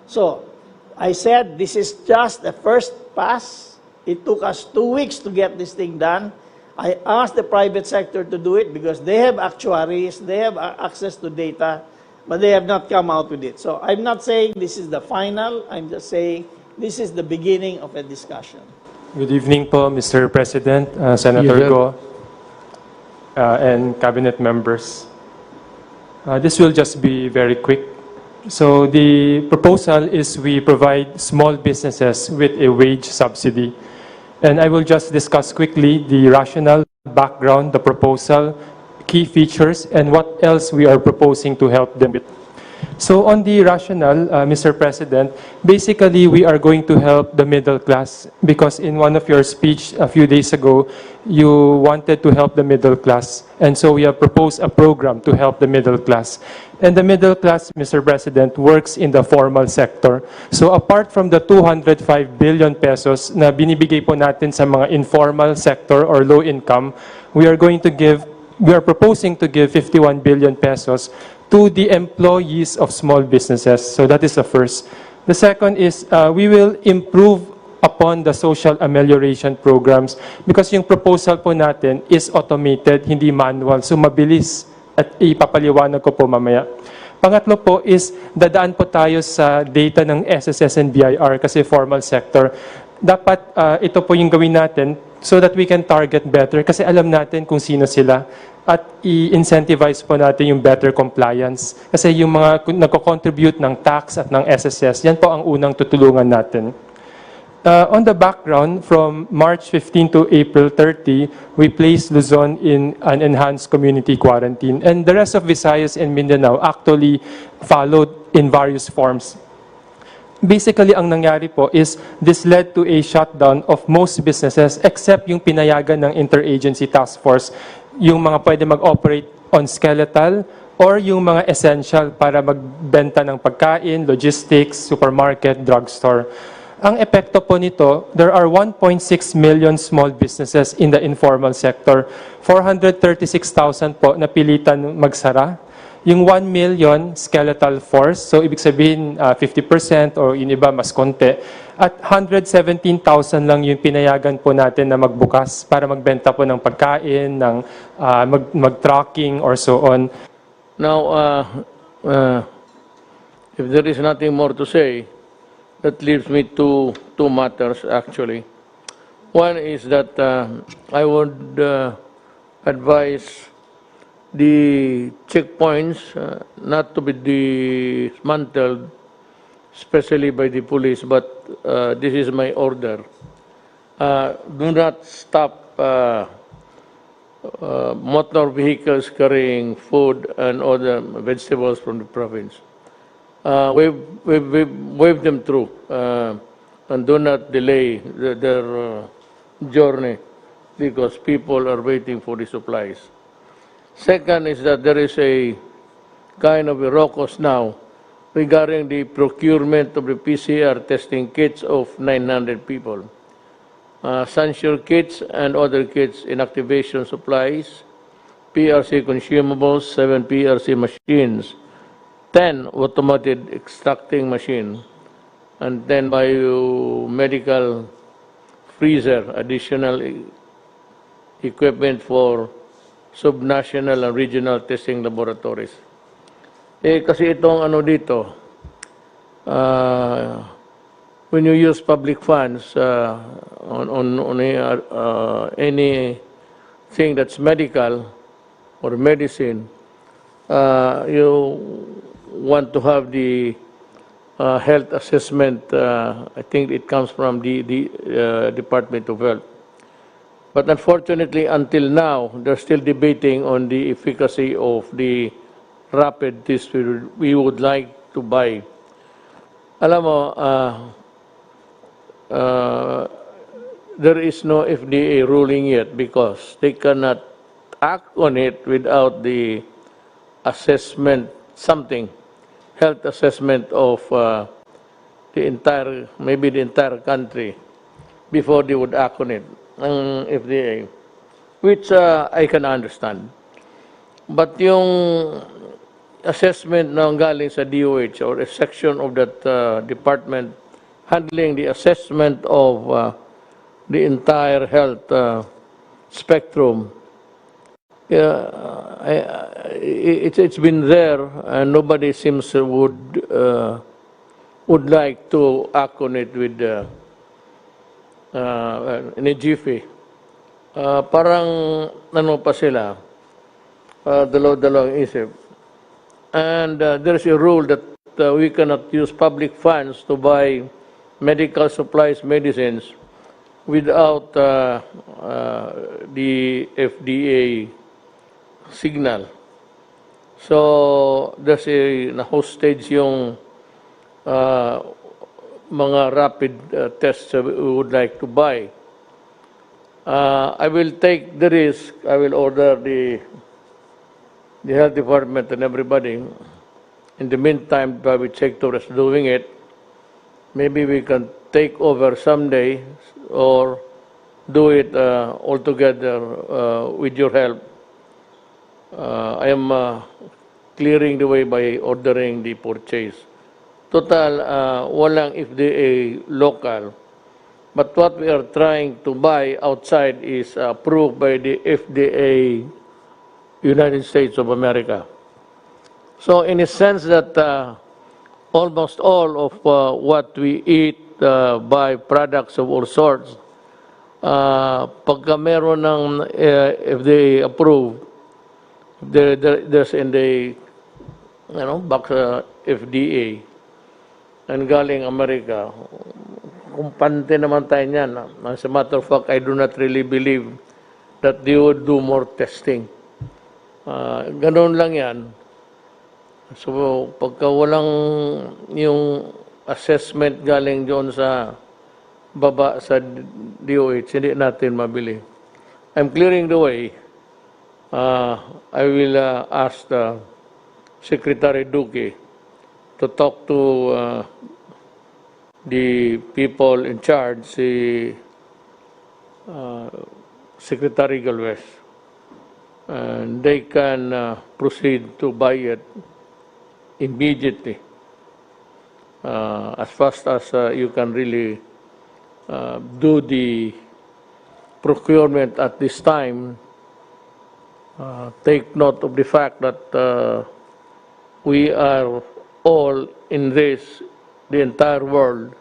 So I said this is just the first pass. It took us 2 weeks to get this thing done. I asked the private sector to do it because they have actuaries, they have access to data, but they have not come out with it. So I'm not saying this is the final, I'm just saying this is the beginning of a discussion. Good evening po, Mr. President, Senator Yes, sir. Go, and cabinet members. This will just be very quick. So the proposal is we provide small businesses with a wage subsidy. And I will just discuss quickly the rationale, background, the proposal, key features, and what else we are proposing to help them with. So on the rationale, Mr. President, basically we are going to help the middle class because in one of your speech a few days ago, you wanted to help the middle class. And so we have proposed a program to help the middle class. And the middle class, Mr. President, works in the formal sector. So apart from the 205 billion pesos na binibigay po natin sa mga informal sector or low income, we are proposing to give 51 billion pesos to the employees of small businesses. So that is the first. The second is we will improve upon the social amelioration programs because yung proposal po natin is automated, hindi manual. So mabilis at ipapaliwanag ko po mamaya. Pangatlo po is dadaan po tayo sa data ng SSS and BIR kasi formal sector. Dapat ito po yung gawin natin so that we can target better kasi alam natin kung sino sila at i-incentivize po natin yung better compliance. Kasi yung mga nagko-contribute ng tax at ng SSS, yan po ang unang tutulungan natin. On the background, from March 15 to April 30, we placed Luzon in an enhanced community quarantine. And the rest of Visayas and Mindanao actually followed in various forms. Basically, ang nangyari po is this led to a shutdown of most businesses except yung pinayagan ng Interagency Task Force, yung mga pwede mag-operate on skeletal or yung mga essential para magbenta ng pagkain, logistics, supermarket, drugstore. Ang epekto po nito, there are 1.6 million small businesses in the informal sector. 436,000 po napilitan magsara. Yung 1 million skeletal force, so ibig sabihin 50% or yung iba mas konti. At 117,000 lang yung pinayagan po natin na magbukas para magbenta po ng pagkain, ng mag-tracking or so on. Now, if there is nothing more to say, that leaves me to two matters actually. One is that I would advise the checkpoints not to be dismantled, especially by the police, but this is my order. Do not stop motor vehicles carrying food and other vegetables from the province. wave them through and do not delay their journey because people are waiting for the supplies. Second is that there is a kind of a raucous now regarding the procurement of the PCR testing kits of 900 people. Sansure kits and other kits, inactivation supplies, PRC consumables, 7 PRC machines, 10 automated extracting machine, and 10 biomedical freezer, additional equipment for subnational and regional testing laboratories. Kasi itong ano dito, when you use public funds on anything that's medical or medicine, you want to have the health assessment. I think it comes from the Department of Health. But unfortunately, until now, they're still debating on the efficacy of the rapid test we would like to buy. Alam mo, there is no FDA ruling yet because they cannot act on it without the assessment, health assessment of maybe the entire country before they would act on it, ang FDA, which I can understand. But yung assessment na galing sa DOH or a section of that department handling the assessment of the entire health spectrum, it's been there and nobody seems would like to act on it with in a jiffy. Parang ano pa sila, dalaw-dalawang isip. And there's a rule that we cannot use public funds to buy medical supplies, medicines, without the FDA signal. So, there's a hostage yung mga rapid tests we would like to buy. I will take the risk. I will order the health department and everybody. In the meantime, private sector is doing it. Maybe we can take over someday or do it all together with your help. I am clearing the way by ordering the purchase. Total, walang FDA local. But what we are trying to buy outside is approved by the FDA United States of America. So in a sense that almost all of what we eat, buy products of all sorts, pagka meron ng FDA approved, there's in the box FDA and galing America, kumpante naman tayo niyan. As a matter of fact, I do not really believe that they would do more testing. Ganun lang yan. So, pagka walang yung assessment galing doon sa baba sa DOH, hindi natin mabili. I'm clearing the way. I will ask Secretary Duque to talk to the people in charge, si Secretary Galvez, and they can proceed to buy it immediately, as fast as you can really do the procurement at this time. Take note of the fact that we are all in this, the entire world.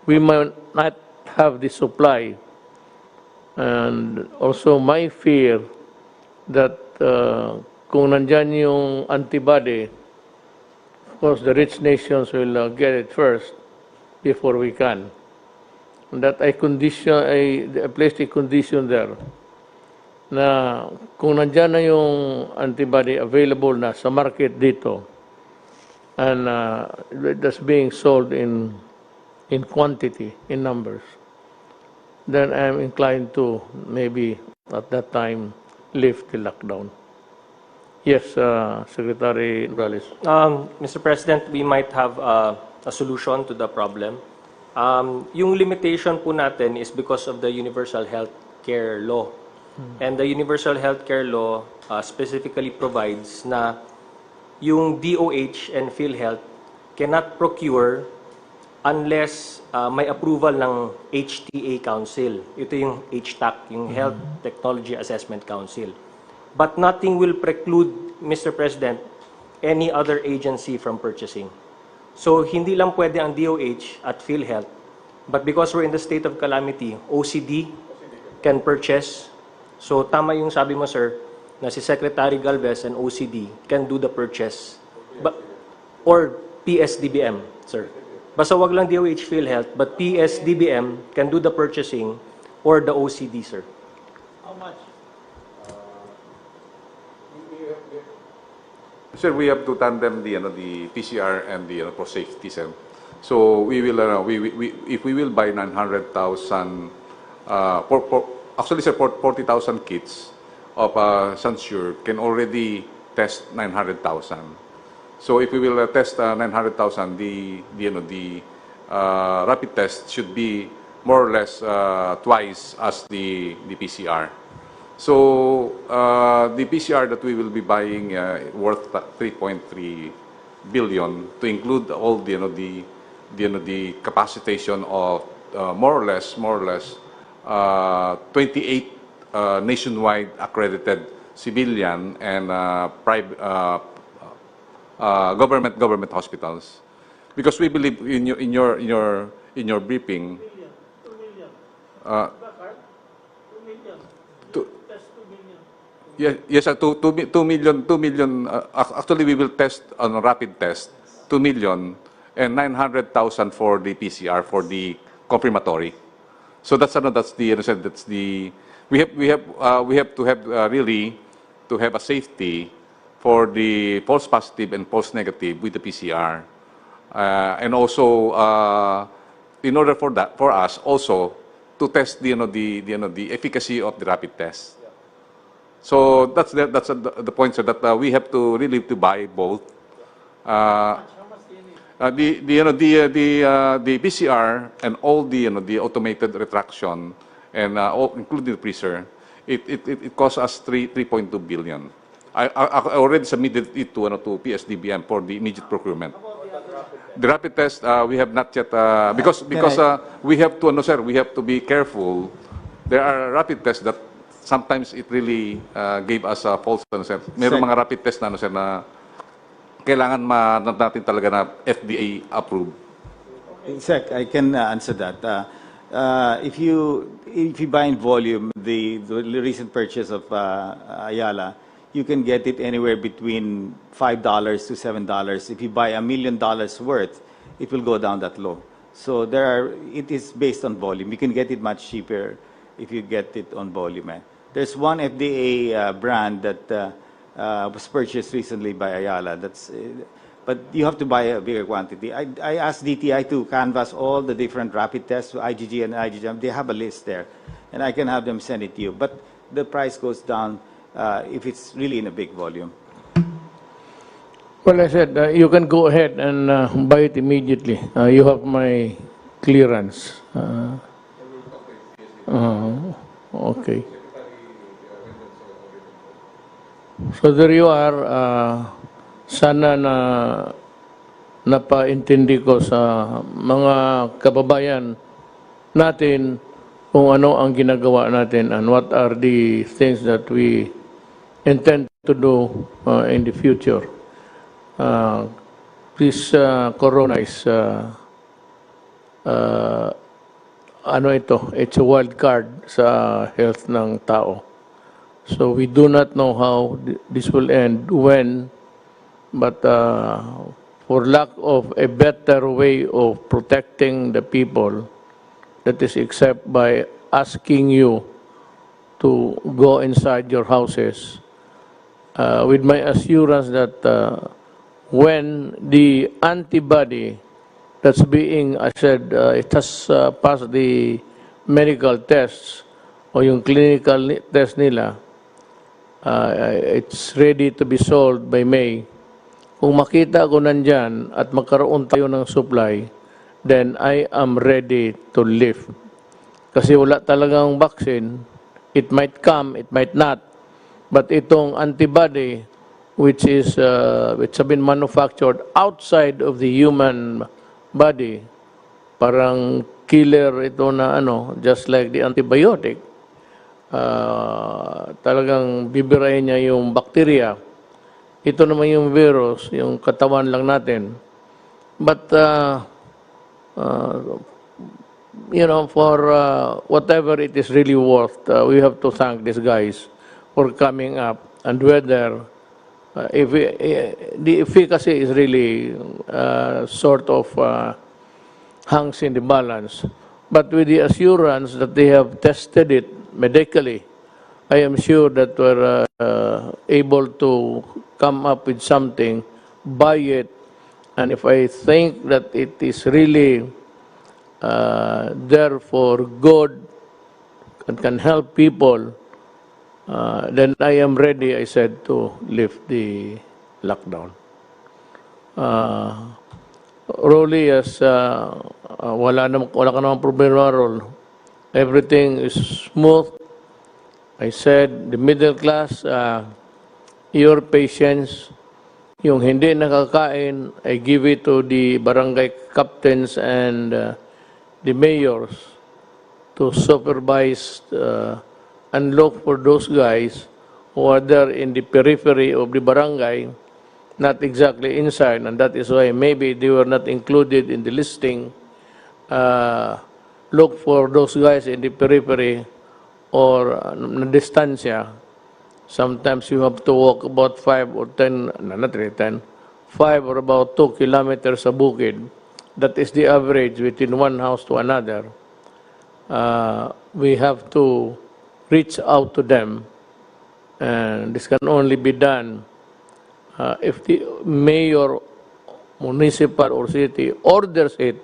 We might not have the supply. And also my fear that kung nandyan yung antibody, of course the rich nations will get it first before we can. And that I placed a condition there na kung nandyan na yung antibody available na sa market dito, and that's being sold in quantity, in numbers, then I'm inclined to maybe at that time lift the lockdown. Yes, Secretary Morales. Mr. President, we might have a solution to the problem. Yung limitation po natin is because of the Universal Health Care Law. And the Universal Health Care Law specifically provides na yung DOH and PhilHealth cannot procure unless may approval ng HTA Council. Ito yung HTAC, yung Health Technology Assessment Council. But nothing will preclude, Mr. President, any other agency from purchasing. So, hindi lang pwede ang DOH at PhilHealth, but because we're in the state of calamity, OCD can purchase. So, tama yung sabi mo, sir, na si Secretary Galvez and OCD can do the purchase. Or PSDBM, sir. Basta wag lang DOH PhilHealth, but PSDBM can do the purchasing or the OCD, sir. How much? Sir, we have to tandem the PCR and the for safety, sir. So we will if we will buy 900,000 actually sir 40,000 kits of Sansure can already test 900,000. So if we will test 900,000, the rapid test should be more or less twice as the PCR. So the PCR that we will be buying worth 3.3 billion to include all the capacitation of more or less 28 nationwide accredited civilian and private government hospitals, because we believe in your briefing. 2 million. Uh, 2 million. to, That's 2 million. yes, sir, 2 million. Actually, we will test on a rapid test 2 million and 900,000 for the PCR for the confirmatory. So that's the we have to have really to have a safety for the false positive and false negative with the PCR, and also in order for us also to test the efficacy of the rapid test. So that's the point, sir, that we have to really to buy both. The PCR and all the automated retraction and all, including the freezer, it costs us 3.2 billion. I already submitted it to PSDBM for the immediate procurement. The rapid test we have not yet because we have to sir, we have to be careful. There are rapid tests that sometimes it really gave us a false sir. Merong mga rapid test na sir na kailangan natin talaga na FDA approved. Sec, I can answer that. If you buy in volume the recent purchase of Ayala, you can get it anywhere between $5 to $7. If you buy $1 million worth, it will go down that low. So it is based on volume. You can get it much cheaper if you get it on volume. There's one FDA brand that was purchased recently by Ayala. But you have to buy a bigger quantity. I asked DTI to canvass all the different rapid tests, IgG and IgM. They have a list there, and I can have them send it to you. But the price goes down if it's really in a big volume. Well, I said you can go ahead and buy it immediately. You have my clearance. Okay. So there you are. Sana na napaintindi ko sa mga kababayan natin kung ano ang ginagawa natin and what are the things that we intend to do in the future. This corona is it's a wild card sa health ng tao. So we do not know how this will end, when, but for lack of a better way of protecting the people, that is except by asking you to go inside your houses, with my assurance that when the antibody that's being, I said, it has passed the medical tests o yung clinical test nila, it's ready to be sold by May. Kung makita ko nandyan at magkaroon tayo ng supply, then I am ready to live. Kasi wala talagang vaccine. It might come, it might not. But itong antibody, which have been manufactured outside of the human body, parang killer ito na just like the antibiotic. Talagang bibirahin niya yung bacteria. Ito naman yung virus, yung katawan lang natin. But, for whatever it is really worth, we have to thank these guys for coming up, and whether the efficacy is really sort of hangs in the balance. But with the assurance that they have tested it medically, I am sure that we're able to come up with something, buy it, and if I think that it is really there for good and can help people, then I am ready, I said, to lift the lockdown. Rolly, as wala ka namang problema, Rol. Everything is smooth. I said, the middle class, your patience, yung hindi nakakain, I give it to the barangay captains and the mayors to supervise and look for those guys who are there in the periphery of the barangay, not exactly inside, and that is why maybe they were not included in the listing. Look for those guys in the periphery or distancia. Sometimes you have to walk about 5 or 10, not really 10, 5 or about 2 kilometers sa bukid. That is the average between one house to another. We have to reach out to them, and this can only be done if the mayor, municipal or city orders it,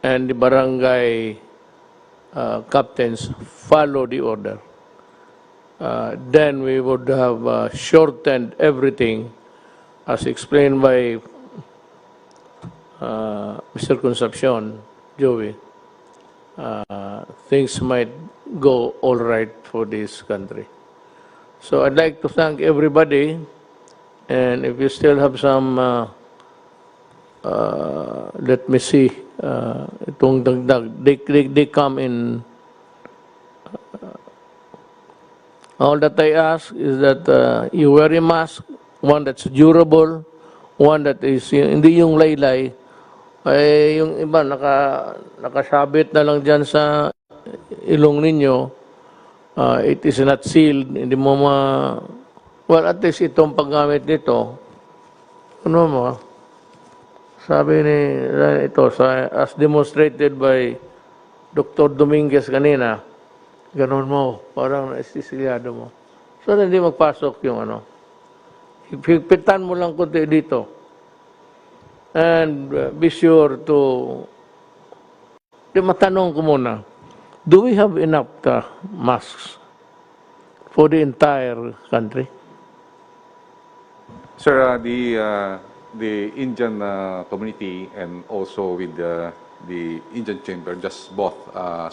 and the barangay captains follow the order. Then we would have shortened everything, as explained by Mr. Concepcion, Joey. Things might go all right for this country. So I'd like to thank everybody, and if you still have some, let me see, itong dagdag, they come in. All that I ask is that you wear a mask, one that's durable, one that is, hindi yung laylay, ay yung iba nakasabit na lang dyan sa ilong ninyo. It is not sealed, hindi mo well, at least itong paggamit nito, sabi ni ito, as demonstrated by Dr. Dominguez kanina, ganun mo, parang naistisilyado mo. So, hindi magpasok yung Higpitan mo lang kunti dito. And be sure to, matanong ko muna, do we have enough masks for the entire country? Sir, the Indian community and also with the Indian chamber just bought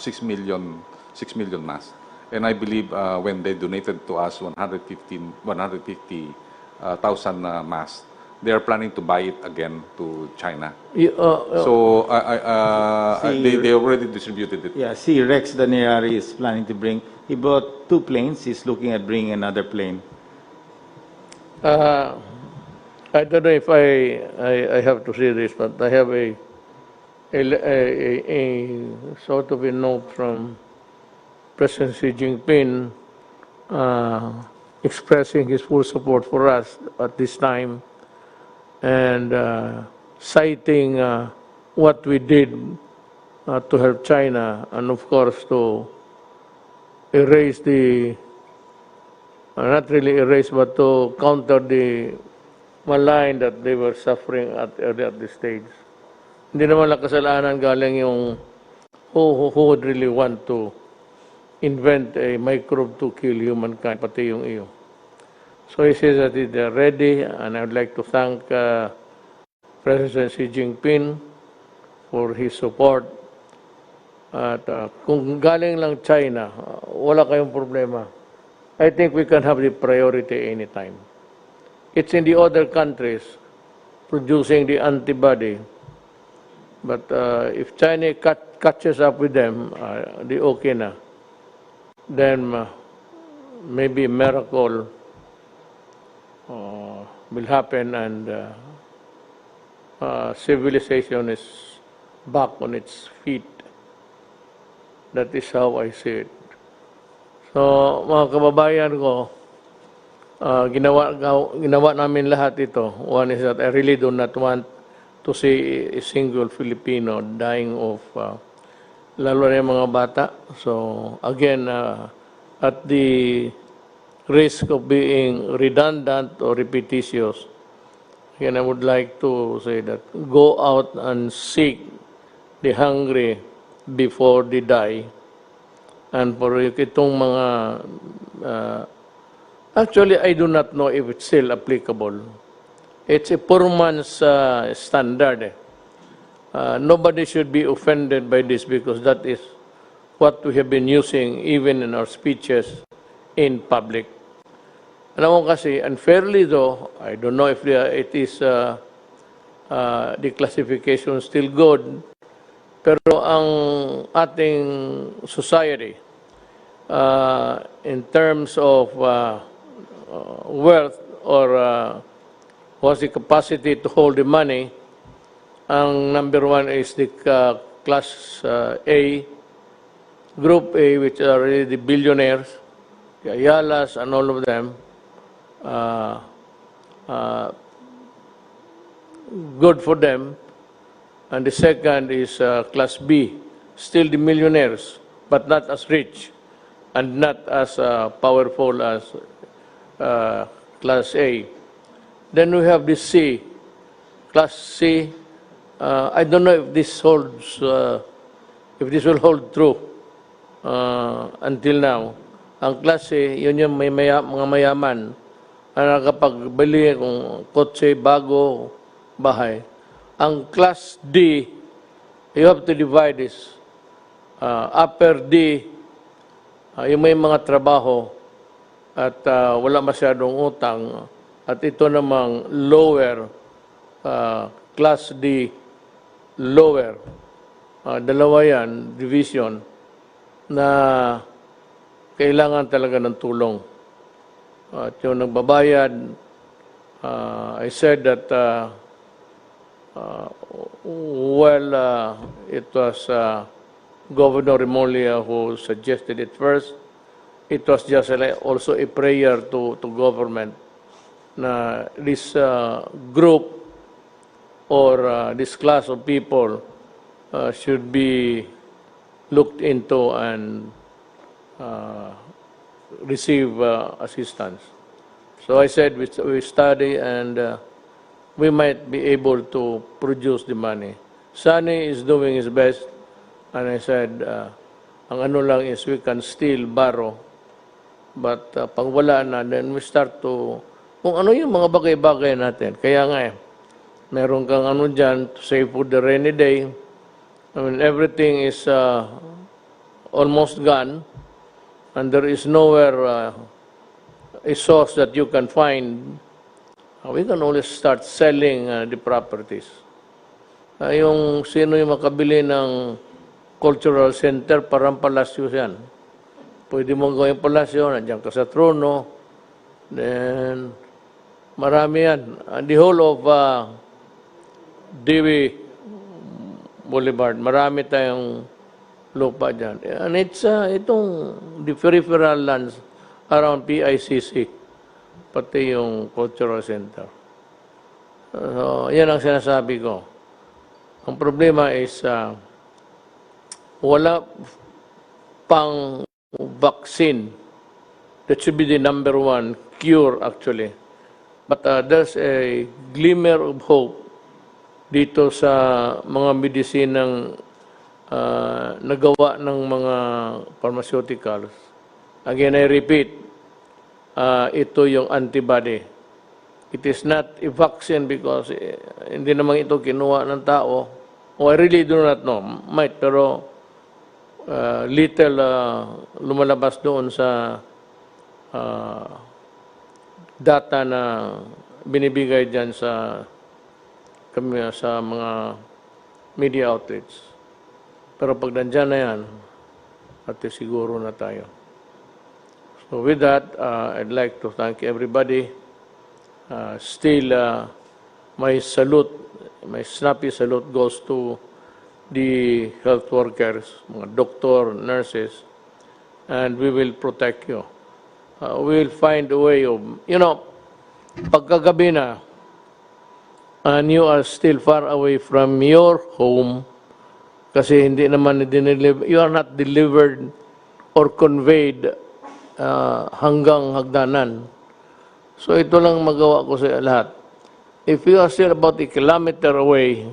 6 million masks. And I believe when they donated to us 150,000 masks, they are planning to buy it again to China. So they already distributed it. Yeah, see, Rex Daniari is planning to bring, he bought 2 planes, he's looking at bringing another plane. I don't know if I have to say this, but I have a sort of a note from President Xi Jinping expressing his full support for us at this time, and citing what we did to help China, and of course to erase the, not really erase, but to counter the malign that they were suffering at early at this stage. Hindi naman lang kasalanan galing yung who would really want to invent a microbe to kill humankind, pati yung iyo. So he says that they're ready, and I would like to thank President Xi Jinping for his support. At kung galing lang China, wala kayong problema. I think we can have the priority anytime. It's in the other countries producing the antibody. But if China catches up with them, the okay na. Then maybe a miracle will happen and civilization is back on its feet. That is how I see it. So, mga kababayan ko, ginawa namin lahat ito. One is that I really do not want to see a single Filipino dying of, lalo na yung mga bata. So, again, at the risk of being redundant or repetitious, again, I would like to say that go out and seek the hungry before they die. And for itong mga, actually, I do not know if it's still applicable. It's a poor man's standard. Nobody should be offended by this because that is what we have been using even in our speeches in public. Alam mo kasi, unfairly though, I don't know if it is the classification still good, pero ang ating society, in terms of wealth or what's the capacity to hold the money, ang number one is the class A, group A, which are really the billionaires, the Ayalas and all of them. Good for them. And the second is class B, still the millionaires, but not as rich and not as powerful as class A. Then we have the C, class C. I don't know if this holds, if this will hold true until now. Ang class C, yun yung mga mayaman na nakapagbili kung kotse, bago, bahay. Ang class D, you have to divide this. Upper D, yung may mga trabaho at wala masyadong utang. At ito namang lower, class D, lower. Dalawa yan, division, na kailangan talaga ng tulong. At yung nagbabayad, I said that it was Governor Remulla who suggested it first. It was just also a prayer to government na this group or this class of people should be looked into and receive assistance. So I said we study and we might be able to produce the money. Sunny is doing his best, and I said, ang ano lang is we can still borrow, but pag wala na, then we start to, kung ano yung mga bagay-bagay natin. Kaya nga meron kang ano dyan to save for the rainy day. I mean, everything is almost gone, and there is nowhere a source that you can find. We can only start selling the properties. Yung sino yung makabili ng cultural center, parang palasyo yan. Pwede mong gawin palasyo, nandiyan ka sa trono. Then, marami yan. The whole of Dewi Boulevard, marami tayong lupa dyan. And it's itong the peripheral lands around PICC. Pati yung cultural center. So, yan ang sinasabi ko. Ang problema is wala pang vaccine that should be the number one cure actually. But there's a glimmer of hope dito sa mga medisinang nagawa ng mga pharmaceuticals. Again, I repeat, ito yung antibody. It is not a vaccine because hindi naman ito kinuha ng tao. Oh, I really do not know. Might, pero little lumalabas doon sa data na binibigay dyan sa mga media outlets. Pero pag nandyan na yan, at siguro na tayo. So with that, I'd like to thank everybody. Still, my salute, my snappy salute goes to the health workers, mga doctor, nurses, and we will protect you. We will find a way of, pagkagabi na, and you are still far away from your home, kasi hindi naman you are not delivered or conveyed hanggang hagdanan. So ito lang magawa ko sa lahat. If you are still about a kilometer away,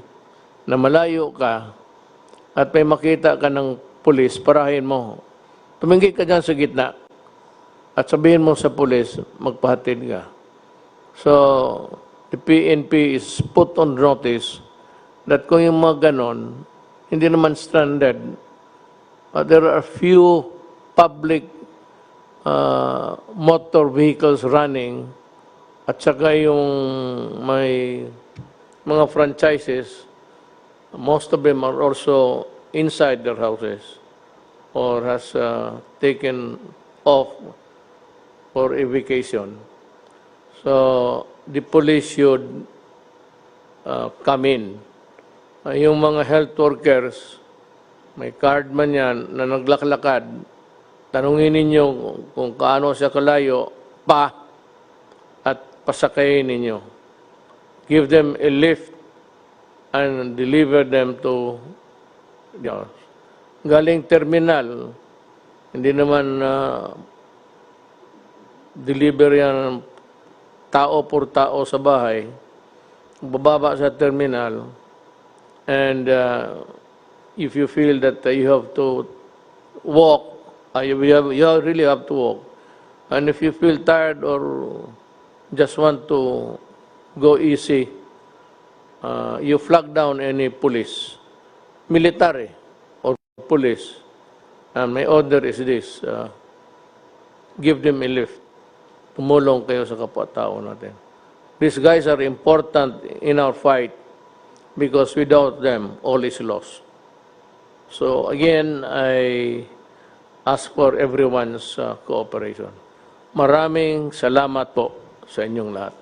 na malayo ka, at may makita ka ng pulis, parahin mo. Tumingin ka dyan sa gitna, at sabihin mo sa pulis, magpahatid ka. So, the PNP is put on notice that kung yung mga ganon, hindi naman stranded, there are few public motor vehicles running at saka yung may mga franchises, most of them are also inside their houses or has taken off for a vacation. So the police should come in. Yung mga health workers, may card man yan na naglaklakad, tanungin ninyo kung kaano siya kalayo at pasakayin ninyo. Give them a lift and deliver them to galing terminal. Hindi naman deliver yan tao por tao sa bahay. Bababa sa terminal and if you feel that you have to walk, you really have to walk. And if you feel tired or just want to go easy, you flag down any police, military or police. And my order is this, give them a lift. Tumulong kayo sa kapwa-tao natin. These guys are important in our fight because without them, all is lost. So again, I ask for everyone's cooperation. Maraming salamat po sa inyong lahat.